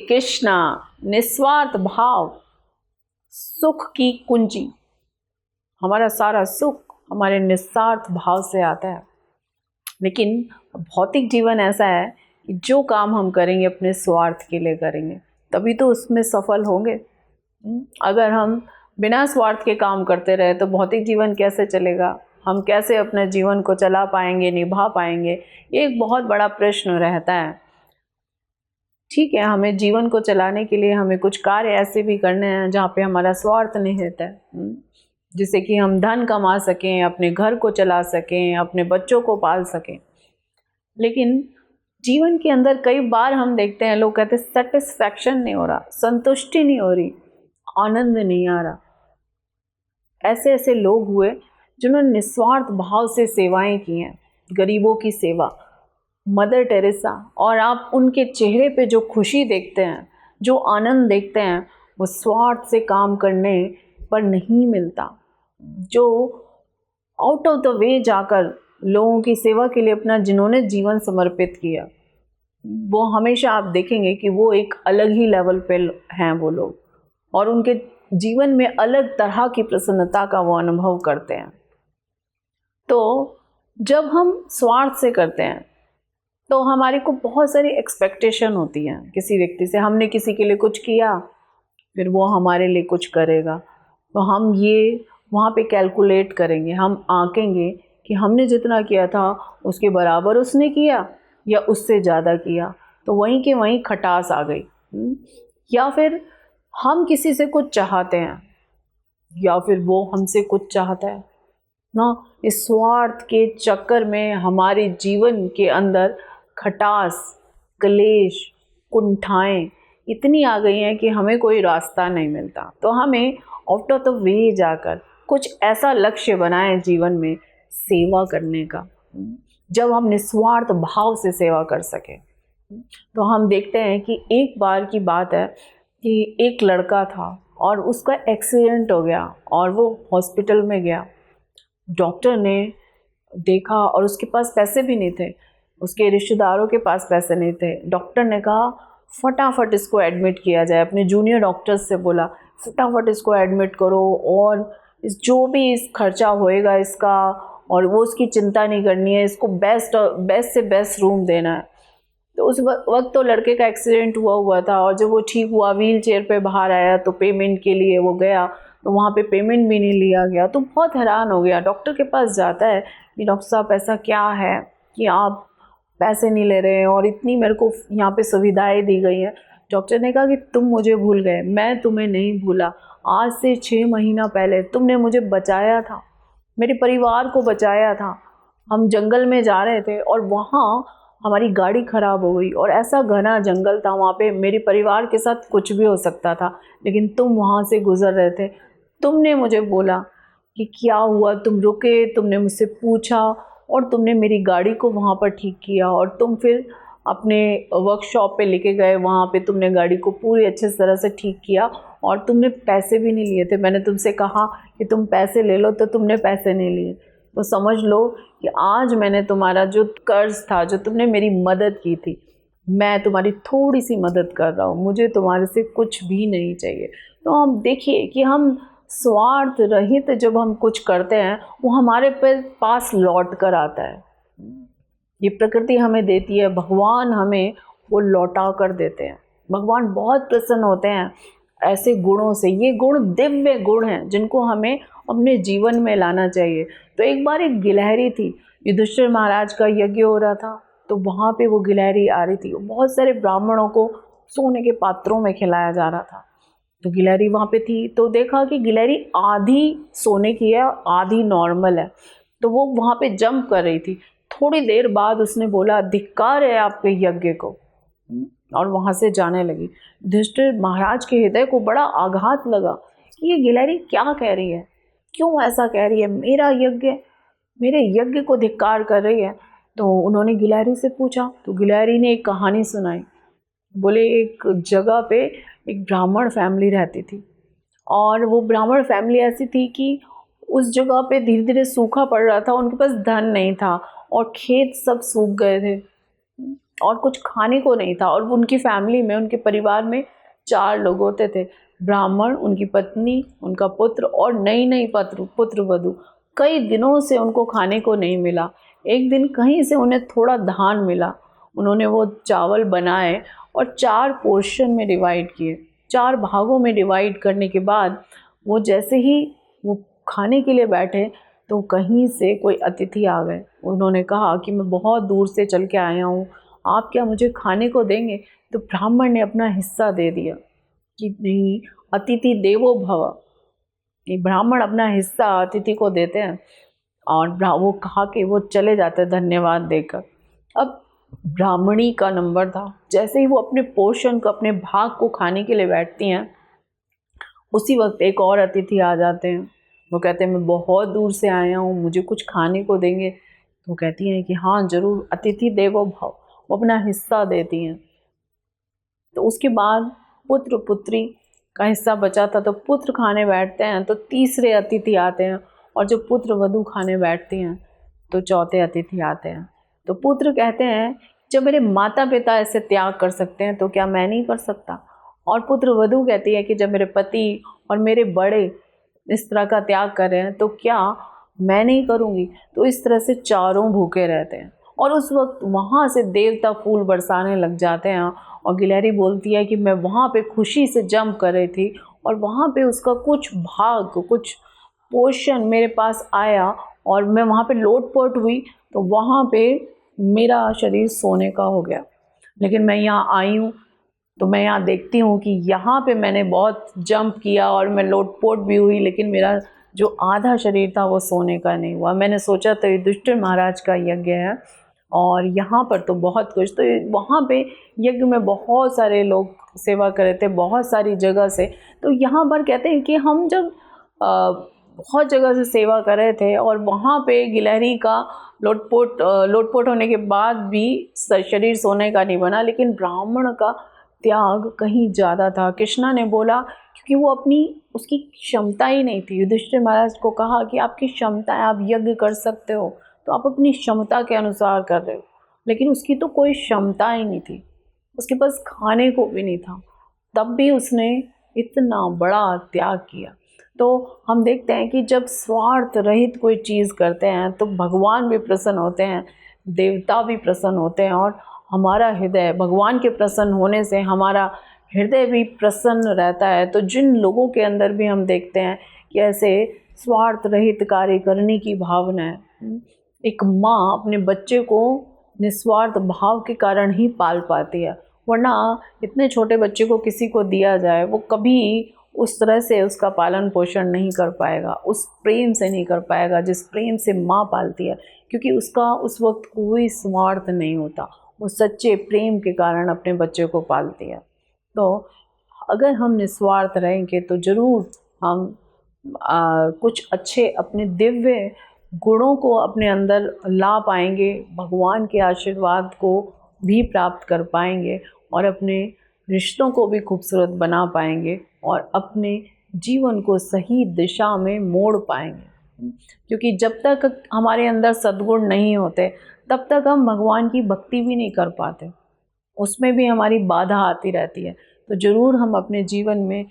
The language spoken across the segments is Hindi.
कृष्णा, निस्वार्थ भाव सुख की कुंजी। हमारा सारा सुख हमारे निस्वार्थ भाव से आता है। लेकिन भौतिक जीवन ऐसा है कि जो काम हम करेंगे अपने स्वार्थ के लिए करेंगे, तभी तो उसमें सफल होंगे। अगर हम बिना स्वार्थ के काम करते रहे तो भौतिक जीवन कैसे चलेगा? हम कैसे अपने जीवन को चला पाएंगे, निभा पाएंगे? ये एक बहुत बड़ा प्रश्न रहता है। ठीक है, हमें जीवन को चलाने के लिए हमें कुछ कार्य ऐसे भी करने हैं जहाँ पे हमारा स्वार्थ निहित है, जिससे कि हम धन कमा सकें, अपने घर को चला सकें, अपने बच्चों को पाल सकें। लेकिन जीवन के अंदर कई बार हम देखते हैं लोग कहते हैं सेटिस्फैक्शन नहीं हो रहा, संतुष्टि नहीं हो रही, आनंद नहीं आ रहा। ऐसे ऐसे लोग हुए जिन्होंने निस्वार्थ भाव से सेवाएं की हैं, गरीबों की सेवा, मदर टेरेसा। और आप उनके चेहरे पे जो खुशी देखते हैं, जो आनंद देखते हैं, वो स्वार्थ से काम करने पर नहीं मिलता। जो आउट ऑफ द वे जाकर लोगों की सेवा के लिए अपना जिन्होंने जीवन समर्पित किया, वो हमेशा आप देखेंगे कि वो एक अलग ही लेवल पे हैं वो लोग, और उनके जीवन में अलग तरह की प्रसन्नता का वो अनुभव करते हैं। तो जब हम स्वार्थ से करते हैं तो हमारे को बहुत सारी एक्सपेक्टेशन होती हैं किसी व्यक्ति से। हमने किसी के लिए कुछ किया, फिर वो हमारे लिए कुछ करेगा, तो हम ये वहाँ पे कैलकुलेट करेंगे, हम आंकेंगे कि हमने जितना किया था उसके बराबर उसने किया या उससे ज़्यादा किया, तो वहीं के वहीं खटास आ गई। या फिर हम किसी से कुछ चाहते हैं या फिर वो हमसे कुछ चाहता है ना। इस स्वार्थ के चक्कर में हमारे जीवन के अंदर खटास, क्लेश, कुंठाएं इतनी आ गई हैं कि हमें कोई रास्ता नहीं मिलता। तो हमें आउट ऑफ द वे जाकर कुछ ऐसा लक्ष्य बनाएं जीवन में सेवा करने का, जब हम निस्वार्थ भाव से सेवा कर सकें। तो हम देखते हैं कि एक बार की बात है कि एक लड़का था और उसका एक्सीडेंट हो गया और वो हॉस्पिटल में गया। डॉक्टर ने देखा और उसके पास पैसे भी नहीं थे, उसके रिश्तेदारों के पास पैसे नहीं थे। डॉक्टर ने कहा फटाफट इसको एडमिट किया जाए। अपने जूनियर डॉक्टर्स से बोला फटाफट इसको एडमिट करो और जो भी इस खर्चा होएगा इसका, और वो उसकी चिंता नहीं करनी है, इसको बेस्ट से बेस्ट रूम देना है। तो उस वक्त तो लड़के का एक्सीडेंट हुआ था, और जब वो ठीक हुआ, व्हील चेयर पर बाहर आया तो पेमेंट के लिए वो गया, तो वहाँ पे पेमेंट भी नहीं लिया गया। तो बहुत हैरान हो गया। डॉक्टर के पास जाता है कि डॉक्टर साहब ऐसा क्या है कि आप पैसे नहीं ले रहे हैं और इतनी मेरे को यहाँ पे सुविधाएं दी गई हैं। डॉक्टर ने कहा कि तुम मुझे भूल गए, मैं तुम्हें नहीं भूला। आज से 6 महीना पहले तुमने मुझे बचाया था, मेरे परिवार को बचाया था। हम जंगल में जा रहे थे और वहाँ हमारी गाड़ी ख़राब हो गई, और ऐसा घना जंगल था, वहाँ पे मेरे परिवार के साथ कुछ भी हो सकता था, लेकिन तुम वहाँ से गुज़र रहे थे। तुमने मुझे बोला कि क्या हुआ, तुम रुके, तुमने मुझसे पूछा और तुमने मेरी गाड़ी को वहाँ पर ठीक किया, और तुम फिर अपने वर्कशॉप पे लेके गए, वहाँ पे तुमने गाड़ी को पूरी अच्छे तरह से ठीक किया, और तुमने पैसे भी नहीं लिए थे। मैंने तुमसे कहा कि तुम पैसे ले लो, तो तुमने पैसे नहीं लिए। तो समझ लो कि आज मैंने तुम्हारा जो कर्ज था, जो तुमने मेरी मदद की थी, मैं तुम्हारी थोड़ी सी मदद कर रहा हूँ, मुझे तुम्हारे से कुछ भी नहीं चाहिए। तो हम देखिए कि हम स्वार्थ रहित जब हम कुछ करते हैं वो हमारे पास लौट कर आता है। ये प्रकृति हमें देती है, भगवान हमें वो लौटा कर देते हैं। भगवान बहुत प्रसन्न होते हैं ऐसे गुणों से। ये गुण दिव्य गुण हैं जिनको हमें अपने जीवन में लाना चाहिए। तो एक बार एक गिलहरी थी, युधिष्ठिर महाराज का यज्ञ हो रहा था, तो वहाँ पे वो गिलहरी आ रही थी। बहुत सारे ब्राह्मणों को सोने के पात्रों में खिलाया जा रहा था। तो गिलहरी वहाँ पे थी, तो देखा कि गिलहरी आधी सोने की है, आधी नॉर्मल है। तो वो वहाँ पे जंप कर रही थी। थोड़ी देर बाद उसने बोला धिक्कार है आपके यज्ञ को, और वहाँ से जाने लगी। युधिष्ठिर महाराज के हृदय को बड़ा आघात लगा कि ये गिलहरी क्या कह रही है, क्यों ऐसा कह रही है, मेरे यज्ञ को धिक्कार कर रही है। तो उन्होंने गिलहरी से पूछा, तो गिलहरी ने एक कहानी सुनाई। बोले एक जगह पे एक ब्राह्मण फैमिली रहती थी, और वो ब्राह्मण फैमिली ऐसी थी कि उस जगह पे धीरे धीरे सूखा पड़ रहा था, उनके पास धन नहीं था और खेत सब सूख गए थे। और कुछ खाने को नहीं था। और उनकी फैमिली में, उनके परिवार में 4 लोग होते थे, ब्राह्मण, उनकी पत्नी, उनका पुत्र और नई पुत्र वधू। कई दिनों से उनको खाने को नहीं मिला। एक दिन कहीं से उन्हें थोड़ा धान मिला। उन्होंने वो चावल बनाए और 4 पोर्शन में डिवाइड किए। 4 भागों में डिवाइड करने के बाद वो जैसे ही वो खाने के लिए बैठे तो कहीं से कोई अतिथि आ गए। उन्होंने कहा कि मैं बहुत दूर से चल के आया हूँ, आप क्या मुझे खाने को देंगे? तो ब्राह्मण ने अपना हिस्सा दे दिया कि नहीं, अतिथि देवो भव, कि ब्राह्मण अपना हिस्सा अतिथि को देते हैं। और वो कहा कि वो चले जाते धन्यवाद देकर। अब ब्राह्मणी का नंबर था। जैसे ही वो अपने पोर्शन को, अपने भाग को खाने के लिए बैठती हैं, उसी वक्त एक और अतिथि आ जाते हैं। वो कहते हैं मैं बहुत दूर से आया हूँ, मुझे कुछ खाने को देंगे? तो कहती हैं कि हाँ ज़रूर, अतिथि देवो भव। वो अपना हिस्सा देती हैं। तो उसके बाद पुत्र पुत्री का हिस्सा बचा था, तो पुत्र खाने बैठते हैं तो तीसरे अतिथि आते हैं, और जब पुत्र वधू खाने बैठती हैं तो चौथे अतिथि आते हैं। तो पुत्र कहते हैं जब मेरे माता पिता ऐसे त्याग कर सकते हैं तो क्या मैं नहीं कर सकता? और पुत्र वधू कहती है कि जब मेरे पति और मेरे बड़े इस तरह का त्याग कर रहे हैं तो क्या मैं नहीं करूँगी? तो इस तरह से चारों भूखे रहते हैं। और उस वक्त वहाँ से देवता फूल बरसाने लग जाते हैं। और गिलहरी बोलती है कि मैं वहाँ पे खुशी से जंप कर रही थी और वहाँ पे उसका कुछ भाग, कुछ पोर्शन मेरे पास आया और मैं वहाँ पे लोटपोट हुई, तो वहाँ पे मेरा शरीर सोने का हो गया। लेकिन मैं यहाँ आई हूँ तो मैं यहाँ देखती हूँ कि यहाँ पे मैंने बहुत जंप किया और मैं लोटपोट भी हुई, लेकिन मेरा जो आधा शरीर था वो सोने का नहीं हुआ। मैंने सोचा तो युधिष्ठिर महाराज का यज्ञ है और यहाँ पर तो बहुत कुछ, तो वहाँ पे यज्ञ में बहुत सारे लोग सेवा कर रहे थे, बहुत सारी जगह से। तो यहाँ पर कहते हैं कि हम जब बहुत जगह से सेवा कर रहे थे और वहाँ पे गिलहरी का लोटपोट होने के बाद भी शरीर सोने का नहीं बना, लेकिन ब्राह्मण का त्याग कहीं ज़्यादा था। कृष्णा ने बोला क्योंकि वो उसकी क्षमता ही नहीं थी। युधिष्ठिर महाराज को कहा कि आपकी क्षमता है, आप यज्ञ कर सकते हो, तो आप अपनी क्षमता के अनुसार कर रहे हो, लेकिन उसकी तो कोई क्षमता ही नहीं थी, उसके पास खाने को भी नहीं था, तब भी उसने इतना बड़ा त्याग किया। तो हम देखते हैं कि जब स्वार्थ रहित कोई चीज़ करते हैं तो भगवान भी प्रसन्न होते हैं, देवता भी प्रसन्न होते हैं, और हमारा हृदय, भगवान के प्रसन्न होने से हमारा हृदय भी प्रसन्न रहता है। तो जिन लोगों के अंदर भी हम देखते हैं कि ऐसे स्वार्थ रहित कार्य करने की भावना है, एक माँ अपने बच्चे को निस्वार्थ भाव के कारण ही पाल पाती है, वरना इतने छोटे बच्चे को किसी को दिया जाए वो कभी उस तरह से उसका पालन पोषण नहीं कर पाएगा, उस प्रेम से नहीं कर पाएगा जिस प्रेम से माँ पालती है, क्योंकि उसका उस वक्त कोई स्वार्थ नहीं होता, वो सच्चे प्रेम के कारण अपने बच्चे को पालती है। तो अगर हम निस्वार्थ रहेंगे तो ज़रूर हम कुछ अच्छे अपने दिव्य गुणों को अपने अंदर ला पाएंगे, भगवान के आशीर्वाद को भी प्राप्त कर पाएंगे और अपने रिश्तों को भी खूबसूरत बना पाएंगे और अपने जीवन को सही दिशा में मोड़ पाएंगे। क्योंकि जब तक हमारे अंदर सद्गुण नहीं होते तब तक हम भगवान की भक्ति भी नहीं कर पाते, उसमें भी हमारी बाधा आती रहती है। तो ज़रूर हम अपने जीवन में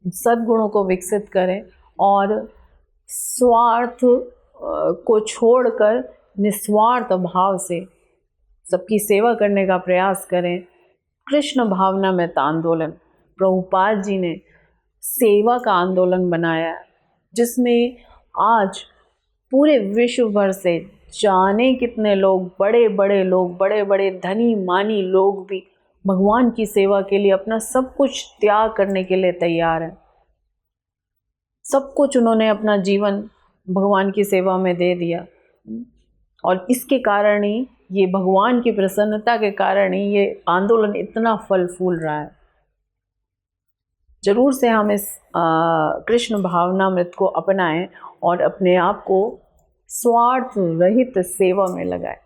सद्गुणों को विकसित करें और स्वार्थ को छोड़कर निस्वार्थ भाव से सबकी सेवा करने का प्रयास करें। कृष्ण भावनामृत आंदोलन प्रभुपाद जी ने सेवा का आंदोलन बनाया है, जिसमें आज पूरे विश्व भर से जाने कितने लोग, बड़े बड़े लोग, बड़े बड़े धनी मानी लोग भी भगवान की सेवा के लिए अपना सब कुछ त्याग करने के लिए तैयार हैं। सब कुछ उन्होंने अपना जीवन भगवान की सेवा में दे दिया और इसके कारण ही, ये भगवान की प्रसन्नता के कारण ही ये आंदोलन इतना फल फूल रहा है। जरूर से हम इस कृष्ण भावनामृत को अपनाएं और अपने आप को स्वार्थ रहित सेवा में लगाएं।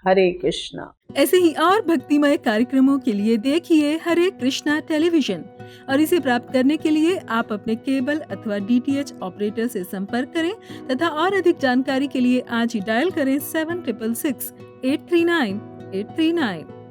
हरे कृष्णा। ऐसे ही और भक्तिमय कार्यक्रमों के लिए देखिए हरे कृष्णा टेलीविजन, और इसे प्राप्त करने के लिए आप अपने केबल अथवा DTH ऑपरेटर से संपर्क करें तथा और अधिक जानकारी के लिए आज ही डायल करें 7666 839 839।